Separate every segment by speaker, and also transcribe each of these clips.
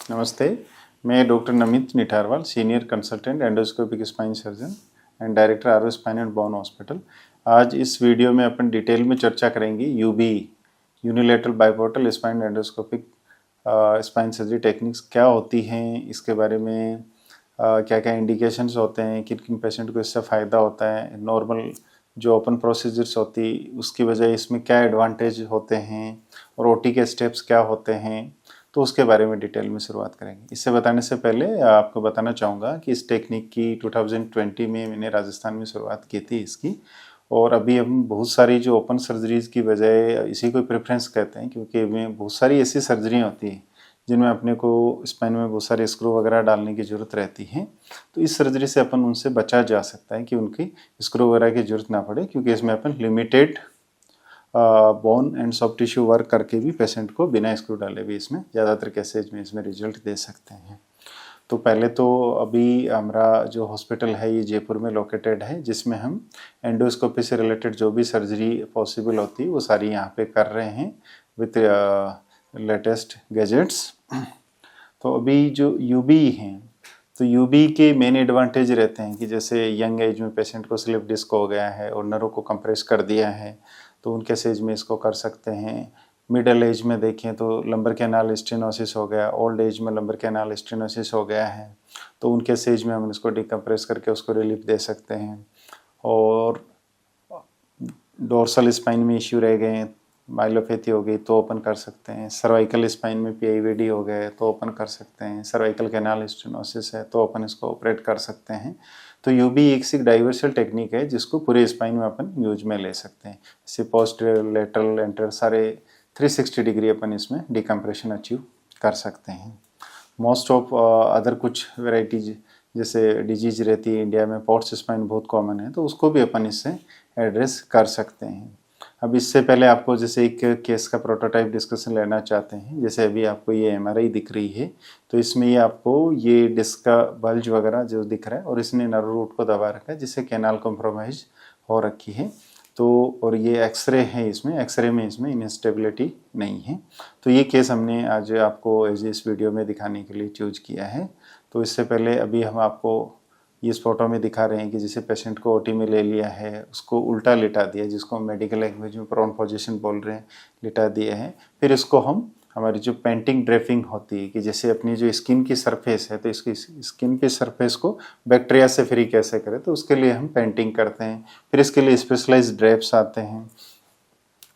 Speaker 1: नमस्ते, मैं doctor Namit Nitharwal, senior consultant endoscopic spine surgeon and director Aaro spine and bone hospital. आज इस वीडियो में अपन डिटेल में चर्चा करेंगे UBE unilateral biportal spine endoscopic spine surgery techniques क्या होती हैं, इसके बारे में क्या क्या इंडिकेशंस होते हैं, किन किन पेशेंट को इससे फ़ायदा होता है, नॉर्मल जो ओपन प्रोसीजर्स होती उसकी वजह इसमें क्या एडवांटेज होते हैं और ओटी के स्टेप्स क्या होते हैं, तो उसके बारे में डिटेल में शुरुआत करेंगे। इससे बताने से पहले आपको बताना चाहूँगा कि इस टेक्निक की 2020 में मैंने राजस्थान में शुरुआत की थी इसकी, और अभी हम बहुत सारी जो ओपन सर्जरीज़ की बजाय इसी को प्रेफरेंस कहते हैं, क्योंकि इसमें बहुत सारी ऐसी सर्जरियाँ होती हैं जिनमें अपने को स्पाइन में बहुत सारे स्क्रू वगैरह डालने की ज़रूरत रहती है। तो इस सर्जरी से अपन उनसे बचा जा सकता है कि उनकी स्क्रू वगैरह की ज़रूरत ना पड़े, क्योंकि इसमें अपन limited bone and soft tissue work करके भी पेशेंट को बिना स्क्रू डाले भी इसमें ज़्यादातर केसेज में इसमें रिजल्ट दे सकते हैं। तो पहले तो अभी हमारा जो हॉस्पिटल है ये जयपुर में लोकेटेड है, जिसमें हम एंडोस्कोपी से रिलेटेड जो भी सर्जरी पॉसिबल होती है वो सारी यहाँ पे कर रहे हैं विथ लेटेस्ट गैजेट्स। तो अभी जो यूबी हैं, तो यूबी के मेन एडवांटेज रहते हैं कि जैसे यंग एज में पेशेंट को स्लिप डिस्क हो गया है और नर्व को कंप्रेस कर दिया है, तो उनके एज में इसको कर सकते हैं। मिडल एज में देखें तो लंबर कैनाल स्टेनोसिस हो गया, ओल्ड एज में लंबर कैनाल स्टेनोसिस हो गया है, तो उनके एज में हम इसको डिकम्प्रेस करके उसको रिलीफ दे सकते हैं। और डोर्सल स्पाइन में इश्यू रह गए, माइलोपैथी हो गई तो ओपन कर सकते हैं। सर्वाइकल स्पाइन में पीआईवीडी हो गए तो ओपन कर सकते हैं। सर्वाइकल कैनाल स्टेनोसिस है तो अपन इसको ऑपरेट कर सकते हैं। तो यूबी एक डाइवर्सल टेक्निक है जिसको पूरे स्पाइन में अपन यूज में ले सकते हैं। जैसे पोस्ट लेटरल एंटर सारे 360 डिग्री अपन इसमें डिकम्प्रेशन अचीव कर सकते हैं। मोस्ट ऑफ अदर कुछ वेराइटीज जैसे डिजीज रहती है इंडिया में, पोर्ट्स स्पाइन बहुत कॉमन है, तो उसको भी अपन इससे एड्रेस कर सकते हैं। अब इससे पहले आपको जैसे एक केस का प्रोटोटाइप डिस्कशन लेना चाहते हैं। जैसे अभी आपको ये एमआरआई दिख रही है, तो इसमें ये आपको ये डिस्क का बल्ज वगैरह जो दिख रहा है और इसने नर्व रूट को दबा रखा है जिससे कैनाल कॉम्प्रोमाइज हो रखी है। तो और ये एक्सरे है, इसमें एक्सरे में इसमें इंस्टेबिलिटी नहीं है। तो ये केस हमने आज आपको एज इस वीडियो में दिखाने के लिए चूज किया है। तो इससे पहले अभी हम आपको इस फोटो में दिखा रहे हैं कि जिसे पेशेंट को ओटी में ले लिया है, उसको उल्टा लिटा दिया, जिसको मेडिकल लैंग्वेज में प्रोन पोजीशन बोल रहे हैं, लिटा दिया है। फिर इसको हम हमारी जो पेंटिंग ड्रेपिंग होती है कि जैसे अपनी जो स्किन की सरफेस है, तो इसकी स्किन की सरफेस को बैक्टीरिया से फ्री कैसे करें, तो उसके लिए हम पेंटिंग करते हैं। फिर इसके लिए स्पेशलाइज्ड ड्रेप्स आते हैं,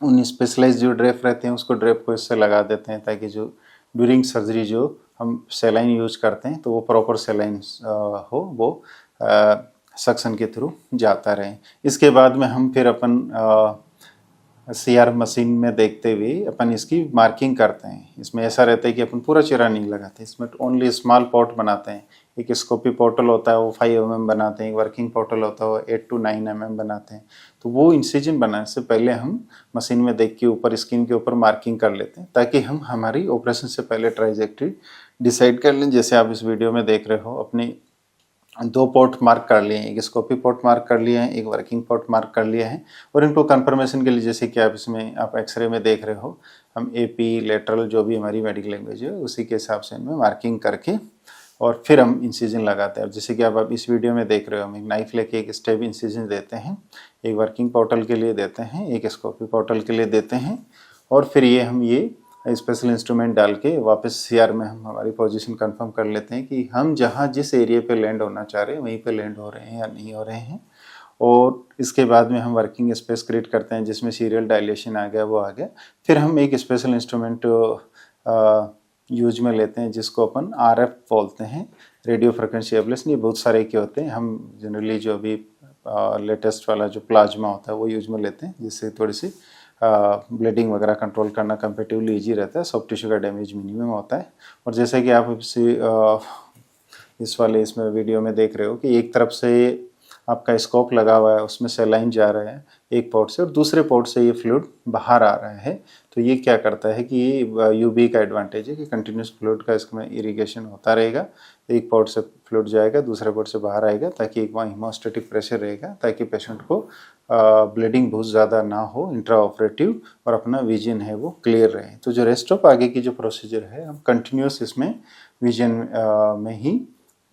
Speaker 1: उन स्पेशलाइज्ड जो ड्रेप रहते हैं उसको ड्रेप को इससे लगा देते हैं ताकि जो ड्यूरिंग सर्जरी जो हम सेलाइन यूज करते हैं तो वो प्रॉपर सेलाइन हो, वो सक्शन के थ्रू जाता रहे। इसके बाद में हम फिर अपन सीआर मशीन में देखते हुए अपन इसकी मार्किंग करते हैं। इसमें ऐसा रहता है कि अपन पूरा चेहरा नहीं लगाते, इसमें ओनली स्मॉल पॉट बनाते हैं। एक स्कोपी पोर्टल होता है वो 5 mm बनाते हैं, एक वर्किंग पोर्टल होता है वो 8 to 9 mm बनाते हैं। तो वो इंसिजन बनाने से पहले हम मशीन में देख के ऊपर स्किन के ऊपर मार्किंग कर लेते हैं ताकि हम हमारी ऑपरेशन से पहले ट्राइजेक्टरी डिसाइड कर लें। जैसे आप इस वीडियो में देख रहे हो, अपनी 2 पोर्ट मार्क कर लिए हैं, एक स्कोपी पोर्ट मार्क कर लिया है, एक वर्किंग पोर्ट मार्क कर लिया है। और इनको कंफर्मेशन के लिए जैसे कि आप इसमें आप एक्सरे में देख रहे हो, हम एपी लेटरल जो भी हमारी मेडिकल लैंग्वेज है उसी के हिसाब से इनमें मार्किंग करके और फिर हम इंसिजन लगाते हैं। अब जैसे कि आप इस वीडियो में देख रहे हो, हम एक नाइफ लेके एक स्टेप इंसिजन देते हैं, एक वर्किंग पोर्टल के लिए देते हैं, एक स्कोपी पोर्टल के लिए देते हैं, और फिर ये हम ये स्पेशल इंस्ट्रूमेंट डाल के वापस सीआर में हम हमारी पोजीशन कंफर्म कर लेते हैं कि हम जहाँ जिस एरिया पे लैंड होना चाह रहे हैं वहीं पे लैंड हो रहे हैं या नहीं हो रहे हैं। और इसके बाद में हम वर्किंग स्पेस क्रिएट करते हैं जिसमें सीरियल डायलेशन आ गया, वो आ गया। फिर हम एक स्पेशल इंस्ट्रूमेंट यूज में लेते हैं जिसको अपन आरएफ बोलते हैं, रेडियो फ्रिक्वेंसी एब्लेशन। ये बहुत सारे के होते हैं, हम जनरली जो अभी लेटेस्ट वाला जो प्लाज्मा होता है वो यूज में लेते हैं, जिससे थोड़ी सी ब्लीडिंग वगैरह कंट्रोल करना कंपेटिवली ईजी रहता है, सॉफ्ट टिश्यू का डैमेज मिनिमम होता है। और जैसे कि आप इस वाले इसमें वीडियो में देख रहे हो कि एक तरफ से आपका स्कोप लगा हुआ है, उसमें सेलाइन जा रहा है एक पोर्ट से और दूसरे पोर्ट से ये फ्लूइड बाहर आ रहा है। तो ये क्या करता है कि ये यूबी का एडवांटेज है कि कंटिन्यूस फ्लूइड का इसमें इरिगेशन होता रहेगा। एक पोर्ट से फ्लूइड जाएगा, दूसरे पोर्ट से बाहर आएगा, ताकि एक वहाँ हीमोस्टेटिक प्रेशर रहेगा, ताकि पेशेंट को ब्लीडिंग बहुत ज़्यादा ना हो इंट्रा ऑपरेटिव, और अपना विजन है वो क्लियर रहे। तो जो रेस्ट ऑफ आगे की जो प्रोसीजर है हम कंटिन्यूस इसमें विजन में ही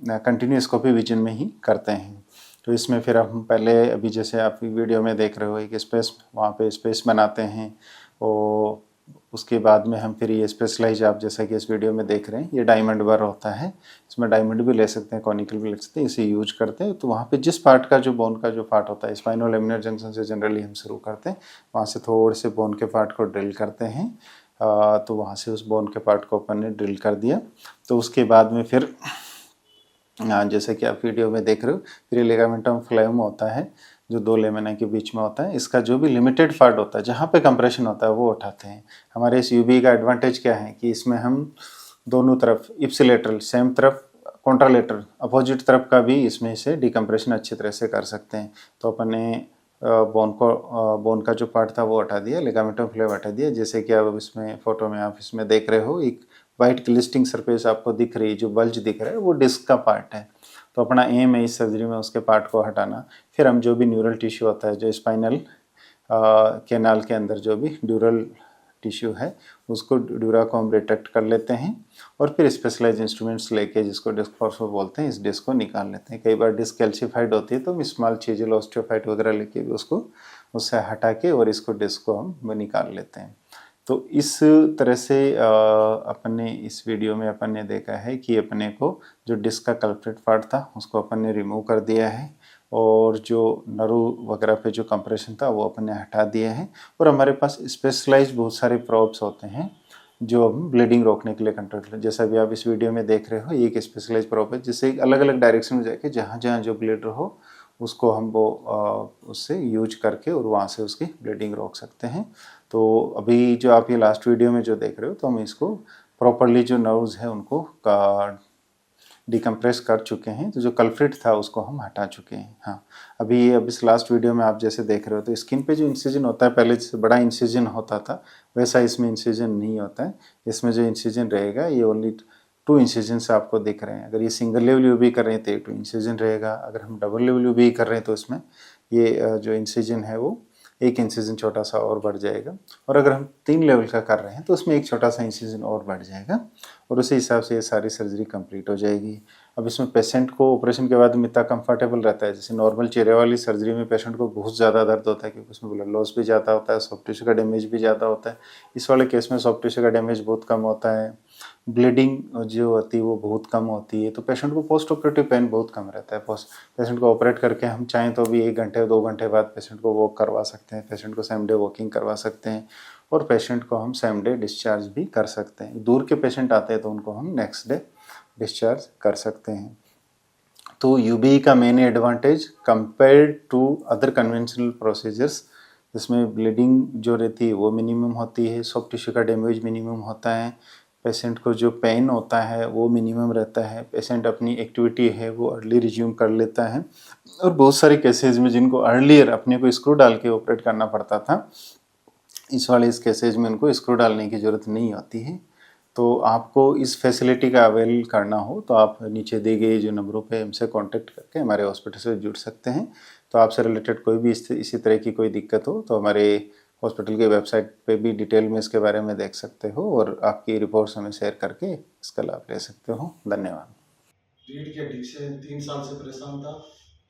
Speaker 1: कंटिन्यूस्कोपी विजन में ही करते हैं। तो इसमें फिर हम पहले अभी जैसे आप वीडियो में देख रहे हो एक स्पेस, वहाँ पे स्पेस बनाते हैं, और उसके बाद में हम फिर ये स्पेशलाइज, आप जैसा कि इस वीडियो में देख रहे हैं, ये डायमंड बर होता है। इसमें डायमंड भी ले सकते हैं, कॉनिकल भी ले सकते हैं, इसे यूज करते हैं। तो वहाँ पे जिस पार्ट का जो बोन का जो पार्ट होता है, स्पाइनो लेमिनर जंक्शन से जनरली हम शुरू करते हैं, वहाँ से थोड़े से बोन के पार्ट को ड्रिल करते हैं। तो वहाँ से उस बोन के पार्ट को अपन ने ड्रिल कर दिया। तो उसके बाद में फिर जैसे कि आप वीडियो में देख रहे हो, फिर लिगामेंटम फ्लेम होता है जो दो लेमिना के बीच में होता है। इसका जो भी लिमिटेड पार्ट होता है, जहाँ पे कंप्रेशन होता है, वो उठाते हैं। हमारे इस यूबी का एडवांटेज क्या है कि इसमें हम दोनों तरफ इप्सिलेटरल, सेम तरफ, कॉन्ट्रालेटरल, अपोजिट तरफ का भी इसमें से डिकम्प्रेशन अच्छी तरह से कर सकते हैं। तो अपन ने बोन का जो पार्ट था वो हटा दिया, लिगामेंटम फ्लेम हटा दिया। जैसे कि आप इसमें फोटो में आप इसमें देख रहे हो, एक वाइट क्लिस्टिंग सरफेस आपको दिख रही है, जो बल्ज दिख रहा है वो डिस्क का पार्ट है। तो अपना एम है इस सर्जरी में उसके पार्ट को हटाना। फिर हम जो भी न्यूरल टिश्यू होता है, जो स्पाइनल कैनाल के अंदर जो भी ड्यूरल टिश्यू है, उसको ड्यूरा को हम डिटेक्ट कर लेते हैं, और फिर स्पेशलाइज इंस्ट्रूमेंट्स लेके, जिसको डिस्क फॉर्सो बोलते हैं, इस डिस्क को निकाल लेते हैं। कई बार डिस्क कैल्सिफाइड होती है तो हम स्मॉल चीजल ऑस्टियोफाइट वगैरह लेके भी उसको उससे हटा के और इसको डिस्क को हम निकाल लेते हैं। तो इस तरह से अपन ने इस वीडियो में अपन ने देखा है कि अपने को जो डिस्क का कल्प्रिट पार्ट था उसको अपन ने रिमूव कर दिया है, और जो नर्व वगैरह पे जो कंप्रेशन था वो अपन ने हटा दिया है। और हमारे पास स्पेशलाइज्ड बहुत सारे प्रोब्स होते हैं जो हम ब्लीडिंग रोकने के लिए कंट्रोल करें। जैसा अभी आप इस वीडियो में देख रहे हो, ये एक स्पेशलाइज प्रोब है जिससे अलग अलग डायरेक्शन में जाके जहाँ जहाँ जो ब्लीडर हो उसको हम वो उससे यूज करके और वहाँ से उसकी ब्लीडिंग रोक सकते हैं। तो अभी जो आप ये लास्ट वीडियो में जो देख रहे हो, तो हम इसको प्रॉपरली जो नर्व्स है उनको डिकम्प्रेस कर चुके हैं। तो जो कल्प्रिट था उसको हम हटा चुके हैं। हाँ, अब इस लास्ट वीडियो में आप जैसे देख रहे हो, तो स्किन पे जो इंसिजन होता है, पहले जैसे बड़ा इंसिजन होता था वैसा इसमें इंसिजन नहीं होता है। इसमें जो इंसिजन रहेगा ये ओनली 2 इंसिजन से आपको दिख रहे हैं। अगर ये सिंगल लेवल यूबी कर रहे हैं तो ये 2 इंसिजन रहेगा। अगर हम डबल लेवल यूबी कर रहे हैं तो इसमें ये जो इंसिजन है वो एक इंसिजन छोटा सा और बढ़ जाएगा। और अगर हम 3 लेवल का कर रहे हैं तो उसमें एक छोटा सा इंसिजन और बढ़ जाएगा, और उसी हिसाब से ये सारी सर्जरी कंप्लीट हो जाएगी। अब इसमें पेशेंट को ऑपरेशन के बाद में इतना कंफर्टेबल रहता है। जैसे नॉर्मल चेहरे वाली सर्जरी में पेशेंट को बहुत ज़्यादा दर्द होता है, क्योंकि उसमें ब्लड लॉस भी ज़्यादा होता है, सॉफ्ट टिश्यू का डैमेज भी ज़्यादा होता है। इस वाले केस में सॉफ्ट टिश्यू का डैमेज बहुत कम होता है, ब्लीडिंग जो होती है वो बहुत कम होती है। तो पेशेंट को पोस्ट ऑपरेटिव पेन बहुत कम रहता है। पेशेंट को ऑपरेट करके हम चाहें तो भी 1 घंटे 2 घंटे बाद पेशेंट को वॉक करवा सकते हैं, पेशेंट को सेम डे वॉकिंग करवा सकते हैं, और पेशेंट को हम सेम डे डिस्चार्ज भी कर सकते हैं। दूर के पेशेंट आते हैं तो उनको हम नेक्स्ट डे डिस्चार्ज कर सकते हैं। तो यूबी का main advantage compared to other conventional procedures, इसमें ब्लीडिंग जो रहती है वो मिनिमम होती है, सॉफ्ट टिश्यू का डैमेज मिनिमम होता है, पेशेंट को जो पेन होता है वो मिनिमम रहता है, पेशेंट अपनी एक्टिविटी है वो अर्ली रिज्यूम कर लेता है। और बहुत सारे केसेज में जिनको अर्लियर अपने को स्क्रू डाल के ऑपरेट करना पड़ता था, इस केसेज में उनको स्क्रू डालने की ज़रूरत नहीं होती है। तो आपको इस फैसिलिटी का अवेल करना हो तो आप नीचे दिए गए जो नंबरों पे हमसे कांटेक्ट करके हमारे हॉस्पिटल से जुड़ सकते हैं। तो आपसे रिलेटेड कोई भी इसी तरह की कोई दिक्कत हो तो हमारे हॉस्पिटल के वेबसाइट पे भी डिटेल में इसके बारे में देख सकते हो, और आपकी रिपोर्ट्स हमें शेयर करके इसका लाभ ले सकते हो। धन्यवाद।
Speaker 2: रीढ़ की हड्डी से 3 साल से परेशान था।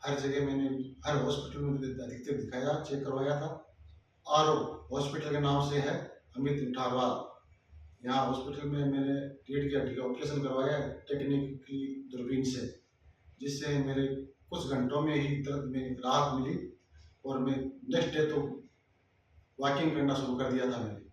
Speaker 2: हर जगह मैंने हर हॉस्पिटल में अधिकतर दिखाया, चेक करवाया था। आरओ हॉस्पिटल के नाम से है, अमित निठारवाल। यहाँ हॉस्पिटल में मैंने रीढ़ की हड्डी का ऑपरेशन करवाया है टेक्निक की दूरबीन से, जिससे मेरे कुछ घंटों में ही दर्द में राहत मिली, और मैं नेक्स्ट डे तो वॉकिंग करना शुरू कर दिया था मैंने।